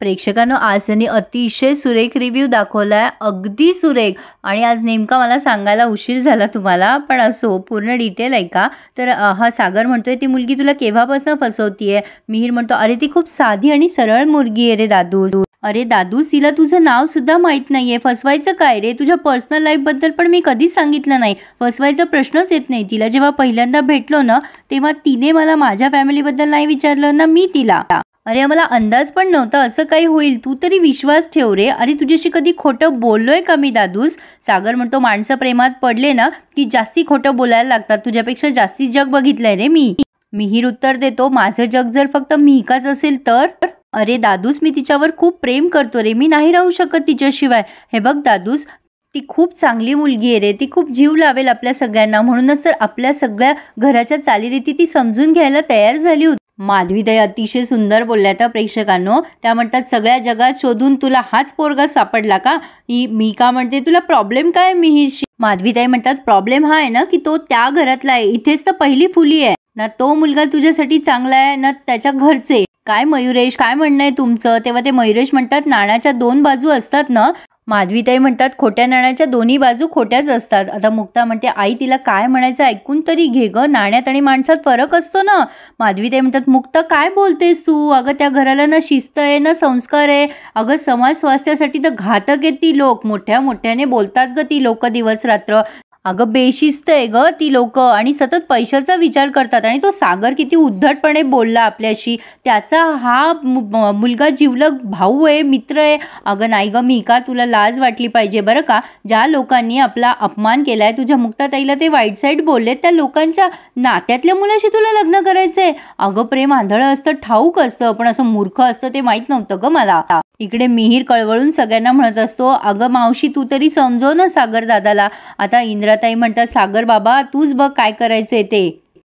प्रेक्षकांनो, आज त्यांनी अतिशय सुरेख रिव्ह्यू दाखवलाय, अगदी सुरेख. आणि आज नेमका मला सांगायला उशीर झाला तुम्हाला, पण असो पूर्ण डिटेल ऐका. तर हा सागर म्हणतोय, ती मुलगी तुला केव्हापासून फसवतीये. मिहीर म्हणतो, अरे ती खूप साधी आणि सरळ मुलगी आहे रे दादूस. अरे दादूस, तिला तुझं नाव सुद्धा माहित नाहीये. फसवायचं काय रे? तुझ्या पर्सनल लाईफ बद्दल पण मी कधीच सांगितलं नाही. फसवायचा प्रश्नच येत नाही. तिला जेव्हा पहिल्यांदा भेटलो ना, तेव्हा तिने मला माझ्या फॅमिलीबद्दल नाही विचारलं ना मी तिला. अरे मला अंदाज पण नव्हता असं काही होईल. तू तरी विश्वास ठेव रे. अरे तुझ्याशी कधी खोटं बोललोय का मी दादूस? सागर म्हणतो, माणसं प्रेमात पडले ना की जास्ती खोटं बोलायला लागतात. तुझ्यापेक्षा जास्ती जग बघितलंय रे मी. मिहीर उत्तर देतो, माझं जग जर फक्त मिहिकाच असेल तर? अरे दादूस, मी तिच्यावर खूप प्रेम करतो रे. मी नाही राहू शकत तिच्याशिवाय. हे बघ दादूस, ती खूप चांगली मुलगी आहे रे. ती खूप जीव लावेल आपल्या सगळ्यांना. म्हणूनच तर आपल्या सगळ्या घराच्या चालीरीती ती समजून घ्यायला तयार झाली होती. माधवीताई अतिशय सुंदर बोलल्या तर प्रेक्षकांनो. त्या म्हणतात, सगळ्या जगात शोधून तुला हाच पोरगा सापडला का? मी का म्हणते, तुला प्रॉब्लेम काय मिहीरशी? माधवीताई म्हणतात, प्रॉब्लेम हा आहे ना की तो त्या घरातला आहे. इथेच तर पहिली फुली आहे ना. तो मुलगा तुझ्यासाठी चांगला आहे ना त्याच्या घरचे. काय मयुरेश, काय म्हणणं आहे तुमचं? तेव्हा ते मयुरेश म्हणतात, नाण्याच्या दोन बाजू असतात ना. माधवीताई म्हणतात, खोट्या नाण्याच्या दोन्ही बाजू खोट्याच असतात. आता मुक्ता म्हणते, आई तिला काय म्हणायचं ऐकून तरी घे ग. नाण्यात आणि माणसात फरक असतो ना. माधवीताई म्हणतात, मुक्ता काय बोलतेस तू? अगं त्या घराला ना शिस्त आहे ना संस्कार आहे. अगं समाज स्वास्थ्यासाठी तर घातक आहेत ती लोक. मोठ्या मोठ्याने बोलतात ग ती लोक दिवस रात्र. अगं बेशिस्त आहे ग ती लोक आणि सतत पैशाचा विचार करतात. आणि तो सागर किती उद्धटपणे बोलला आपल्याशी. त्याचा हा मुलगा जिवलग भाऊ आहे, मित्र आहे. अगं नाही ग मिहिका, तुला लाज वाटली पाहिजे बरं का. ज्या लोकांनी आपला अपमान केलाय, तुझ्या मुक्ताताईला ते वाईट साईड बोलले, त्या लोकांच्या नात्यातल्या मुलाशी तुला लग्न करायचंय. अगं प्रेम आंधळं असतं, ठाऊक असतं, पण असं मूर्ख असतं ते माहित नव्हतं ग मला. इकडे मिहीर कळवळून सगळ्यांना म्हणत असतो, अगं मावशी तू तरी समजव ना सागर दादाला. आता इंद्राताई म्हणतात, सागर बाबा तूच बघ काय करायचंय ते.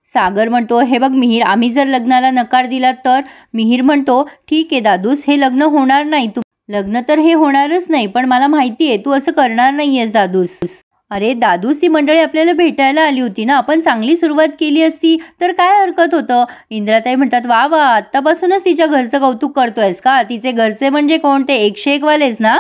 सागर म्हणतो, हे बघ मिहीर, आम्ही जर लग्नाला नकार दिला तर? मिहीर म्हणतो, ठीक आहे दादूस, हे लग्न होणार नाही. तू लग्न तर हे होणारच नाही, पण मला माहिती आहे तू असं करणार नाहीयेस दादूस. अरे दादूस, ती मंडळी आपल्याला भेटायला आली होती ना. आपण चांगली सुरुवात केली असती तर काय हरकत होतं? इंद्राताई म्हणतात, वा वा, आत्तापासूनच तिच्या घरचं कौतुक करतोयस का? तिचे घरचे म्हणजे कोणते 101 वालेच ना?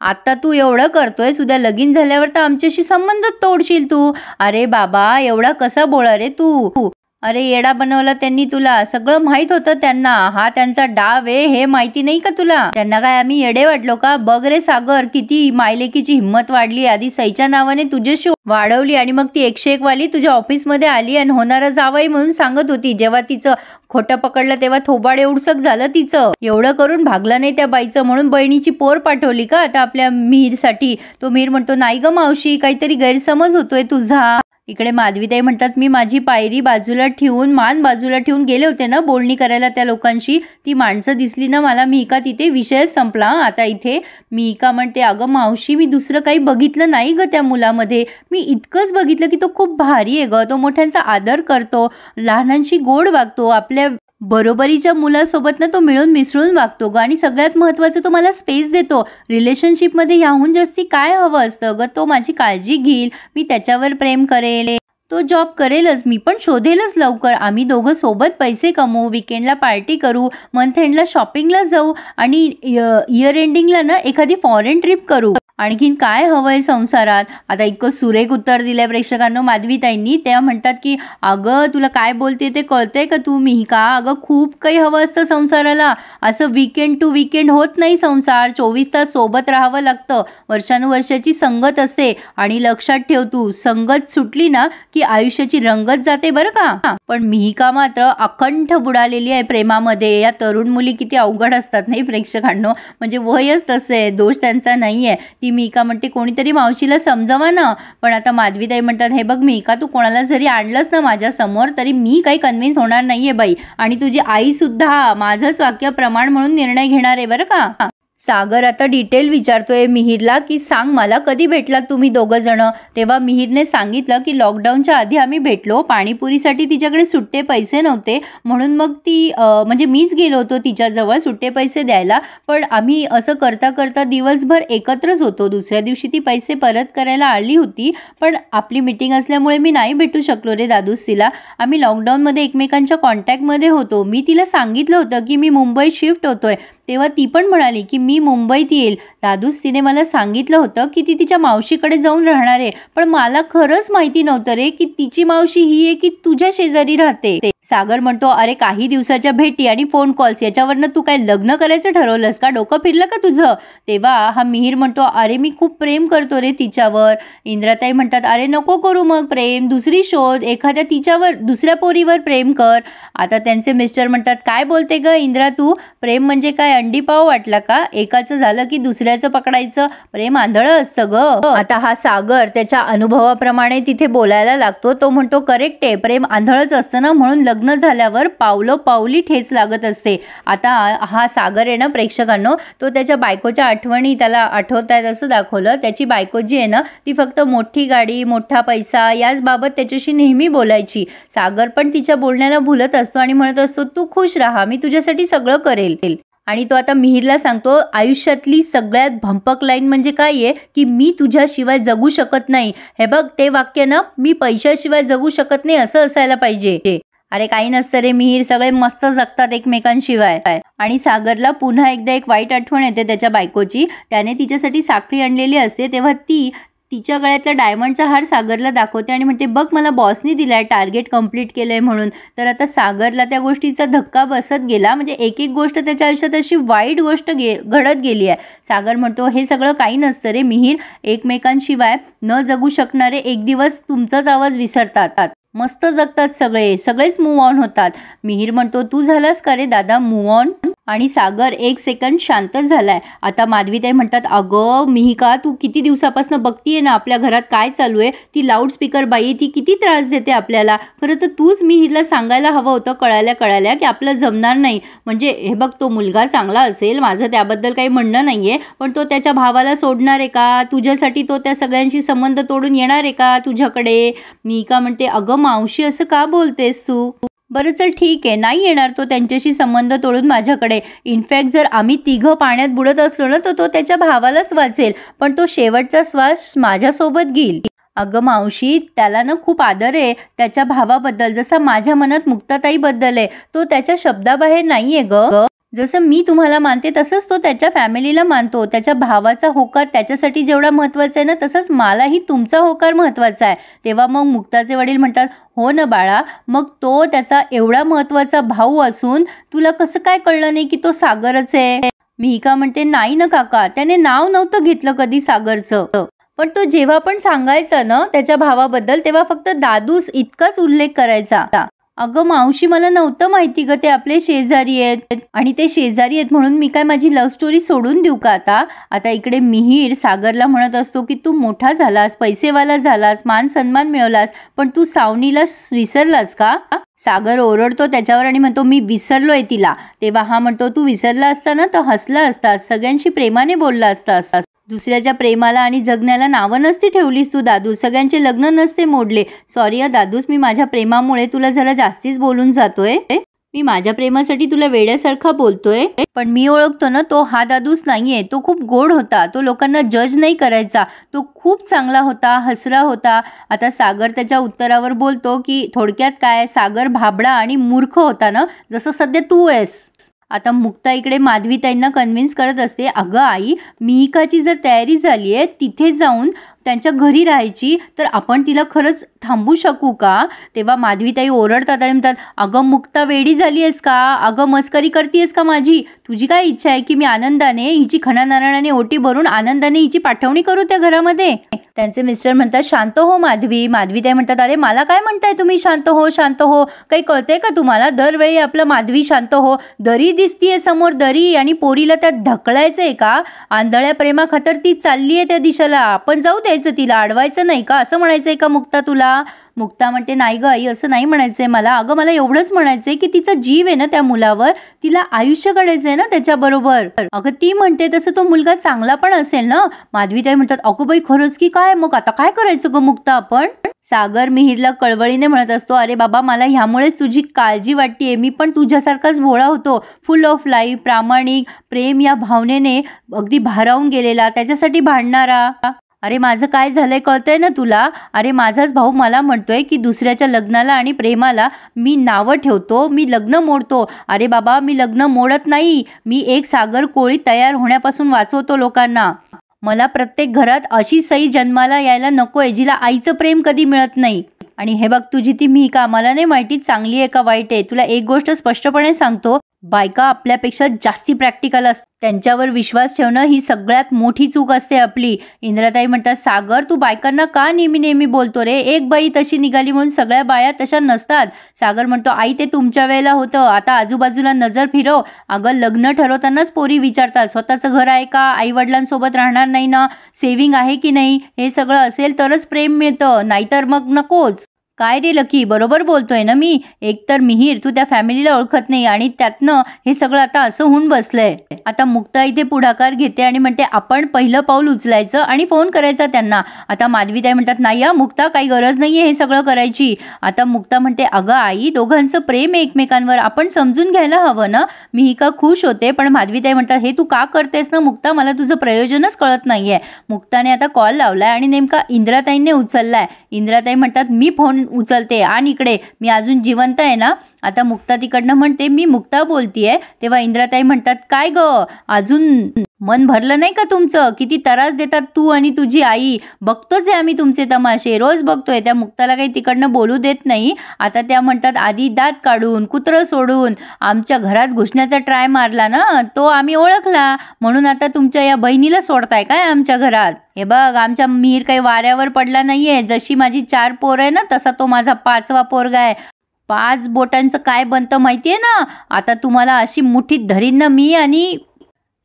आता तू एवढं करतोयस, उद्या लगीन झाल्यावर तर आमच्याशी संबंध तोडशील तू. अरे बाबा, एवढा कसा बोला रे तू? अरे येडा बनवला त्यांनी तुला. सगळं माहित होतं त्यांना. हा त्यांचा डाव आहे हे माहिती नाही का तुला? त्यांना काय आम्ही येडे वाटलो का? बघ रे सागर, किती मायलेकीची हिंमत वाढली. आधी सईच्या नावाने तुझ्याशी वाढवली आणि मग ती 101 वाली तुझ्या ऑफिसमध्ये आली आणि होणारा जावई म्हणून सांगत होती. जेव्हा तिचं खोटं पकडलं तेव्हा थोबाड एवढसक झालं तिचं. एवढं करून भागलं नाही त्या बाईचं, म्हणून बहिणीची पोर पाठवली का आता आपल्या मिहीरसाठी? तो मिहीर म्हणतो, नाही ग मावशी, काहीतरी गैरसमज होतोय तुझा. इकडे माधवीताई म्हणतात, मी माझी पायरी बाजूला ठेवून, मान बाजूला ठेवून गेले होते ना बोलणी करायला त्या लोकांशी. ती माणसं दिसली ना मला मिहिका, तिथे विषयच संपला. आता इथे मिहिका म्हणते, अगं मावशी, मी दुसरं काही बघितलं नाही ग त्या मुलामध्ये. मी इतकंच बघितलं की तो खूप भारी आहे ग. तो मोठ्यांचा आदर करतो, लहानांशी गोड वागतो, आपल्या बरोबरीच्या मुलासोबत ना तो मिळून मिसळून वागतो ग. आणि सगळ्यात महत्त्वाचं, तो मला स्पेस देतो. रिलेशनशिपमध्ये याहून जास्ती काय हवं असतं ग? तो माझी काळजी घेईल, मी त्याच्यावर प्रेम करेल, तो जॉब करेलच, मी पण शोधेलच लवकर. आम्ही दोघं सोबत पैसे कमवू, विकेंडला पार्टी करू, मंथ एंडला शॉपिंगला जाऊ आणि इयर एंडिंगला ना एखादी फॉरेन ट्रिप करू. आणखीन काय हवंय संसारात? आता इतकं सुरेख उत्तर दिलंय प्रेक्षकांनो माधवीताईंनी. त्या म्हणतात की अगं तुला काय बोलते ते कळतंय का तू मिहिका? अगं खूप काही हवं असतं संसाराला. असं वीकेंड टू वीकेंड होत नाही संसार. 24 तास सोबत राहावं लागतं. वर्षानुवर्षाची संगत असते. आणि लक्षात ठेव, तू संगत सुटली ना की आयुष्याची रंगत जाते बरं का. पण मिहिका मात्र अखंड बुडालेली आहे प्रेमामध्ये. या तरुण मुली किती अवघड असतात नाही प्रेक्षकांनो. म्हणजे वयच तसे, दोष त्यांचा नाहीये. ती मिहिका म्हणते, कोणीतरी मावशीला समजावा ना. पण आता माधवीताई म्हणतात, हे बघ मिहिका, तू कोणाला जरी आणलंस ना माझ्या समोर तरी मी काही कन्व्हिन्स होणार नाहीये बाई. आणि तुझी आई सुद्धा माझंच वाक्य प्रमाण म्हणून निर्णय घेणार आहे बरं का. सागर आता डिटेल विचारतोय मिहीरला की सांग मला, कधी भेटलात तुम्ही दोघं जण? तेव्हा मिहीरने सांगितलं की लॉकडाऊनच्या आधी आम्ही भेटलो. पाणीपुरीसाठी तिच्याकडे सुट्टे पैसे नव्हते, म्हणून मग ती म्हणजे मीच गेलो होतो तिच्याजवळ सुट्टे पैसे द्यायला. पण आम्ही असं करता करता दिवसभर एकत्रच होतो. दुसऱ्या दिवशी ती पैसे परत करायला आली होती, पण आपली मीटिंग असल्यामुळे मी नाही भेटू शकलो रे दादूस तिला. आम्ही लॉकडाऊनमध्ये एकमेकांच्या कॉन्टॅक्टमध्ये होतो. मी तिला सांगितलं होतं की मी मुंबईत शिफ्ट होतोय, तेव्हा ती पण म्हणाली की मी मुंबईत येईल. दादूस तिने मला सांगितलं होतं की ती तिच्या मावशीकडे जाऊन राहणार आहे, पण मला खरंच माहिती नव्हतं रे की तिची मावशी ही आहे की तुझ्या शेजारी राहते. सागर म्हणतो, अरे काही दिवसाच्या भेटी आणि फोन कॉल्स याच्यावरनं तू काय लग्न करायचं ठरवलंस का? डोकं फिरलं का तुझं? तेव्हा हा मिहीर म्हणतो, अरे मी खूप प्रेम करतो रे तिच्यावर. इंद्राताई म्हणतात, अरे नको करू मग प्रेम, दुसरी शोध, एखाद्या तिच्यावर दुसऱ्या पोरीवर प्रेम कर. आता त्यांचे मिस्टर म्हणतात, काय बोलते ग इंद्रा तू? प्रेम म्हणजे काय अंडी पाव वाटला का? एकाचं झालं की दुसऱ्याचं पकडायचं? प्रेम आंधळं असतं ग. आता हा सागर त्याच्या अनुभवाप्रमाणे तिथे बोलायला लागतो. तो म्हणतो, करेक्ट आहे, प्रेम आंधळच असतं ना, म्हणून लग्न झाल्यावर पावलोपावली ठेच लागत असते. आता हा सागर आहे ना प्रेक्षकांनो, तो त्याच्या बायकोच्या आठवणी त्याला आठवत आहेत असं दाखवलं. त्याची बायको जी आहे ना ती फक्त मोठी गाडी, मोठा पैसा याच बाबत त्याच्याशी नेहमी बोलायची. सागर पण तिच्या बोलण्याला भुलत असतो आणि म्हणत असतो, तू खुश राहा, मी तुझ्यासाठी सगळं करेल. आणि तो आता मिहीरला सांगतो, आयुष्यातली सगळ्यात भंपक लाईन म्हणजे काय आहे की मी तुझ्याशिवाय जगू शकत नाही. हे बघ, ते वाक्य ना मी पैशाशिवाय जगू शकत नाही असं असायला पाहिजे. अरे काही नसतं रे मिहीर, सगळे मस्त जगतात एकमेकांशिवाय. आणि सागरला पुन्हा एकदा एक वाईट आठवण येते त्याच्या बायकोची. त्याने तिच्यासाठी साखळी आणलेली असते, तेव्हा ती तिच्या गळ्यातला डायमंडचा हार सागरला दाखवते आणि म्हणते, बघ मला बॉसनी दिलाय, टार्गेट कंप्लीट केलंय म्हणून. तर आता सागरला त्या गोष्टीचा धक्का बसत गेला. म्हणजे एक एक गोष्ट त्याच्या आयुष्यात अशी वाईट गोष्ट घडत गेली आहे. सागर म्हणतो, हे सगळं काही नसतं रे मिहीर, एकमेकांशिवाय न जगू शकणारे एक दिवस तुमचाच आवाज विसरतात, मस्त जगतात सगळेच मूव्ह ऑन होतात. मिहीर म्हणतो, तू झालास का रे दादा मूव्ह ऑन? आणि सागर एक सेकंड शांतच झालाय. आता माधवीताई म्हणतात, अगं मिहिका, तू किती दिवसापासून बघतीये ना आपल्या घरात काय चालू आहे. ती लाऊडस्पीकर बाई ती किती त्रास देते आपल्याला. खरं तर तूच मिहीरला सांगायला हवं होतं कळाल्या की आपलं जमणार नाही. म्हणजे हे बघ, तो मुलगा चांगला असेल, माझं त्याबद्दल काही म्हणणं नाहीये, पण तो त्याच्या भावाला सोडणार आहे का? तुझ्यासाठी तो त्या सगळ्यांशी संबंध तोडून येणार आहे का तुझ्याकडे? मिहिका म्हणते, अगं मावशी असं का बोलतेस तू? बरं चल ठीक आहे, नाही येणार तो त्यांच्याशी संबंध तोडून माझ्याकडे. इनफॅक्ट जर आम्ही तिघं पाण्यात बुडत असलो ना तर तो त्याच्या भावालाच वाचेल, पण तो शेवटचा श्वास माझ्यासोबत घेईल. अगं मावशी, त्याला ना खूप आदर आहे त्याच्या भावाबद्दल, जसा माझ्या मनात मुक्ताताईबद्दल आहे. तो त्याच्या शब्दाबाहेर नाहीये ग. जसं मी तुम्हाला मानते तसंच तो त्याच्या फॅमिलीला मानतो. त्याच्या भावाचा होकार त्याच्यासाठी जेवढा महत्त्वाचा आहे ना, तसंच मलाही तुमचा होकार महत्त्वाचा आहे. तेव्हा मग मुक्ताचे वडील म्हणतात, हो ना बाळा, मग तो त्याचा एवढा महत्त्वाचा भाऊ असून तुला कसं काय कळलं नाही की तो सागरच आहे? मिहिका म्हणते, नाही ना काका, त्याने नाव नव्हतं घेतलं कधी सागरचं, पण तो जेव्हा पण सांगायचा ना त्याच्या भावाबद्दल तेव्हा फक्त दादूस इतकाच उल्लेख करायचा. अगं मावशी, मला नव्हतं माहिती ग ते आपले शेजारी आहेत, आणि ते शेजारी आहेत म्हणून मी काय माझी लव्ह स्टोरी सोडून देऊ का आता? आता इकडे मिहीर सागरला म्हणत असतो की तू मोठा झालास, पैसेवाला झालास, मान सन्मान मिळवलास, पण तू सावनीला विसरलास का? सागर ओरडतो त्याच्यावर आणि म्हणतो, मी विसरलोय तिला. तेव्हा हा म्हणतो, तू विसरला असता ना तर हसला असतास, सगळ्यांशी प्रेमाने बोलला असतास, दुसऱ्याच्या प्रेमाला आणि जगण्याला नावं नसती ठेवलीस तू दादू, सगळ्यांचे लग्न नसते मोडले. सॉरी दादूस, मी माझ्या प्रेमामुळे तुला जरा जास्तीच बोलून जातोय. मी माझ्या प्रेमासाठी तुला वेड्यासारखा बोलतोय, पण मी ओळखतो ना तो हा दादूस नाहीये. तो खूप गोड होता, तो लोकांना जज नाही करायचा, तो खूप चांगला होता, हसरा होता. आता सागर त्याच्या उत्तरावर बोलतो की थोडक्यात काय, सागर भाबडा आणि मूर्ख होता ना, जसं सध्या तू आहेस. आता मुक्ता इकडे माधवीताईंना कन्व्हिन्स करत असते, अगं आई, मिहिकाची जर तयारी झाली आहे तिथे जाऊन त्यांच्या घरी राहायची, तर आपण तिला खरंच थांबू शकू का? तेव्हा माधवीताई ओरडतात आणि म्हणतात, अगं मुक्ता, वेडी झाली आहेस का? अगं मस्करी करतीयस का माझी? तुझी काय इच्छा आहे की मी आनंदाने हिची खणा नारळाने ओटी भरून आनंदाने हिची पाठवणी करू त्या घरामध्ये? त्यांचे मिस्टर म्हणतात, शांत हो माधवी. माधवीताई म्हणतात, अरे मला काय म्हणताय तुम्ही शांत हो शांत हो? काही कळतंय का तुम्हाला? दरवेळी आपलं माधवी शांत हो. दरी दिसतीये समोर, दरी, आणि पोरीला त्यात ढकलायचंय का? आंधळ्या प्रेमाखातर ती चालली आहे त्या दिशेला, आपण जाऊ द्यायचं तिला, अडवायचं नाही का असं म्हणायचंय का मुक्ता तुला? मुक्ता म्हणते, नाही ग आई, असं नाही म्हणायचंय मला. अगं मला एवढंच म्हणायचंय की तिचा जीव आहे ना त्या मुलावर, तिला आयुष्य काढायचंय ना त्याच्याबरोबर. अगं ती म्हणते तसं तो मुलगा चांगला पण असेल ना. माधवीताई म्हणतात, अगं बाई खरंच की काय? मग आता काय करायचं ग मुक्ता आपण? सागर मिहीरला कळवळीने म्हणत असतो, अरे बाबा, मला ह्यामुळेच तुझी काळजी वाटतेय. मी पण तुझ्यासारखाच भोळा होतो, फुल ऑफ लाईफ, प्रामाणिक, प्रेम या भावनेने अगदी भारावून गेलेला, त्याच्यासाठी भांडणारा. अरे माझं काय झालंय कळतंय ना तुला? अरे माझाच भाऊ मला म्हणतोय की दुसऱ्याच्या लग्नाला आणि प्रेमाला मी नावं ठेवतो, मी लग्न मोडतो. अरे बाबा मी लग्न मोडत नाही, मी एक सागर कोळी तयार होण्यापासून वाचवतो लोकांना. मला प्रत्येक घरात अशी सई जन्माला यायला नकोय जिला आईचं प्रेम कधी मिळत नाही. आणि हे बघ तुझी ती मिहिका मला नाही माहिती चांगली आहे का वाईट आहे. तुला एक गोष्ट स्पष्टपणे सांगतो, बायका आपल्यापेक्षा जास्ती प्रॅक्टिकल असतात. त्यांच्यावर विश्वास ठेवणं ही सगळ्यात मोठी चूक असते आपली. इंद्राताई म्हणतात, सागर तू बायकांना का नेहमी नेहमी बोलतो रे? एक बाई तशी निघाली म्हणून सगळ्या बाया तशा नसतात. सागर म्हणतो, आई ते तुमच्या वेळेला होतं, आता आजूबाजूला नजर फिरव. अगं लग्न ठरवतानाच पोरी विचारतात स्वतःचं घर आहे का, आई वडिलांसोबत राहणार नाही ना, सेव्हिंग आहे की नाही, हे सगळं असेल तरच प्रेम मिळतं, नाहीतर मग नकोच. काय रे लकी, बरोबर बोलतोय ना मी? एकतर मिहीर तू त्या फॅमिलीला ओळखत नाही आणि त्यातनं हे सगळं आता असं होऊन बसलंय. आता मुक्ता इथे पुढाकार घेते आणि म्हणते आपण पहिलं पाऊल उचलायचं आणि फोन करायचा त्यांना. आता माधवीताई म्हणतात, नाही मुक्ता काही गरज नाहीये हे सगळं करायची. आता मुक्ता म्हणते, अगं आई दोघांचं प्रेम आहे एकमेकांवर, आपण समजून घ्यायला हवं ना. मिहिका खुश होते पण माधवीताई म्हणतात, हे तू का करतेस ना मुक्ता, मला तुझं प्रयोजनच कळत नाहीये. मुक्ताने आता कॉल लावलाय आणि नेमका इंद्राताईंनी उचललाय. इंद्राताई म्हणतात, मी फोन उचलते आणि इकडे मी अजून जिवंत आहे ना. आता मुक्ता तिकडनं म्हणते, मी मुक्ता बोलतीये. तेव्हा इंद्राताई म्हणतात, काय ग अजून मन भरलं नाही का तुमचं? किती त्रास देतात तू आणि तुझी आई, बघतोच आहे आम्ही तुमचे तमाशे, रोज बघतोय. त्या मुक्ताला काही तिकडनं बोलू देत नाही. आता त्या म्हणतात, आधी दात काढून कुत्रं सोडून आमच्या घरात घुसण्याचा ट्राय मारला ना, तो आम्ही ओळखला, म्हणून आता तुमच्या या बहिणीला सोडताय काय आमच्या घरात? हे बघ आमचा मिहीर काही वाऱ्यावर पडला नाहीये. जशी माझी 4 पोर आहे ना, तसा तो माझा 5वा पोरगा आहे. 5 बोटांचं काय बनतं माहितीये ना. आता तुम्हाला अशी मुठीत धरीन ना मी. आणि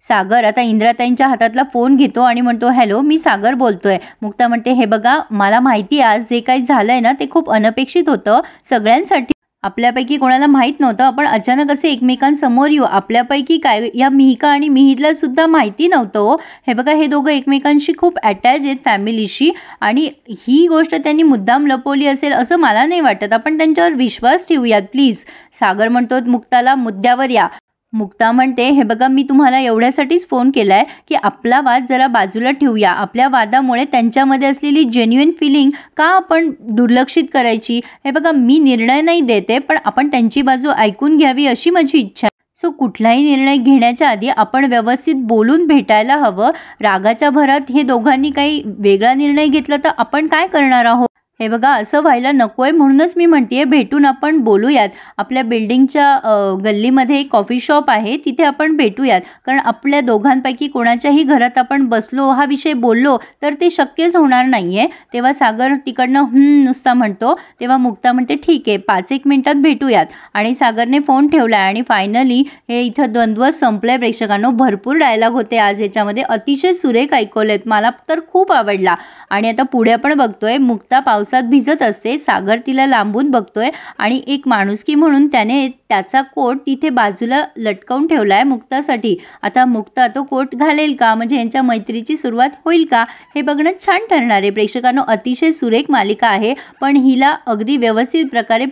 सागर आता इंद्राताईंच्या हातातला फोन घेतो आणि म्हणतो, हॅलो मी सागर बोलतोय. मुक्ता म्हणते, हे बघा मला माहिती आहे आज जे काही झालंय ना ते खूप अनपेक्षित होतं सगळ्यांसाठी. आपल्यापैकी कोणाला माहीत नव्हतं आपण अचानक असे एकमेकांसमोर येऊ. आपल्यापैकी काय या मिहिका आणि मिहीरला सुद्धा माहिती नव्हतं हो. हे बघा हे दोघं एकमेकांशी खूप अटॅच आहेत फॅमिलीशी, आणि ही गोष्ट त्यांनी मुद्दाम लपवली असेल असं मला नाही वाटत. आपण त्यांच्यावर विश्वास ठेवूयात प्लीज. सागर म्हणतो मुक्ताला, मुद्द्यावर या. मुक्ता म्हणते, हे बघा मी तुम्हाला एवढ्यासाठीच फोन केलाय की आपला वाद जरा बाजूला ठेवूया. आपल्या वादामुळे त्यांच्यामध्ये असलेली जेन्युइन फिलिंग का आपण दुर्लक्षित करायची? हे बघा मी निर्णय नाही देते, पण आपण त्यांची बाजू ऐकून घ्यावी अशी माझी इच्छा आहे. सो कुठलाही निर्णय घेण्याच्या आधी आपण व्यवस्थित बोलून भेटायला हवं. रागाच्या भरात हे दोघांनी काही वेगळा निर्णय घेतला तर आपण काय करणार आहोत? हे बघा असं व्हायला नको आहे, म्हणूनच मी म्हणते भेटून आपण बोलूयात. आपल्या बिल्डिंगच्या गल्लीमध्ये एक कॉफी शॉप आहे, तिथे आपण भेटूयात. कारण आपल्या दोघांपैकी कोणाच्याही घरात आपण बसलो हा विषय बोललो तर ते शक्यच होणार नाही आहे. तेव्हा सागर तिकडनं नुसता म्हणतो. तेव्हा मुक्ता म्हणते, ठीक आहे 5-1 मिनिटात भेटूयात. आणि सागरने फोन ठेवला आणि फायनली हे इथं द्वंद्व संपलंय. प्रेक्षकांनो भरपूर डायलॉग होते आज ह्याच्यामध्ये, अतिशय सुरेख ऐकवलेत, मला तर खूप आवडला. आणि आता पुढे आपण बघतोय मुक्ता पावसात भिजत असते, सागर तिला लांबून बघतोय आणि एक माणुसकी म्हणून त्याने त्याचा कोट तिथे बाजूला लटकवून ठेवलाय मुक्तासाठी. आता मुक्ता तो कोट घालेल का, म्हणजे यांच्या मैत्रीची सुरुवात होईल का, हे बघणं छान ठरणार आहे. प्रेक्षकांनो अतिशय सुरेख मालिका आहे, पण हिला अगदी व्यवस्थित प्रकारे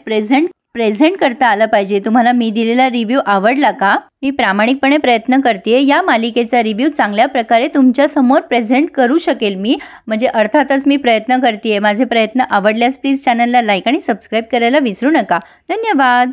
प्रेझेंट करता आलं पाहिजे. तुम्हाला मी दिलेला रिव्ह्यू आवडला का? मी प्रामाणिकपणे प्रयत्न करते या मालिकेचा रिव्ह्यू चांगल्या प्रकारे तुमच्या समोर प्रेझेंट करू शकेल मी, म्हणजे अर्थातच मी प्रयत्न करते. माझे प्रयत्न आवडल्यास प्लीज चॅनलला लाईक आणि सबस्क्राईब करायला विसरू नका. धन्यवाद.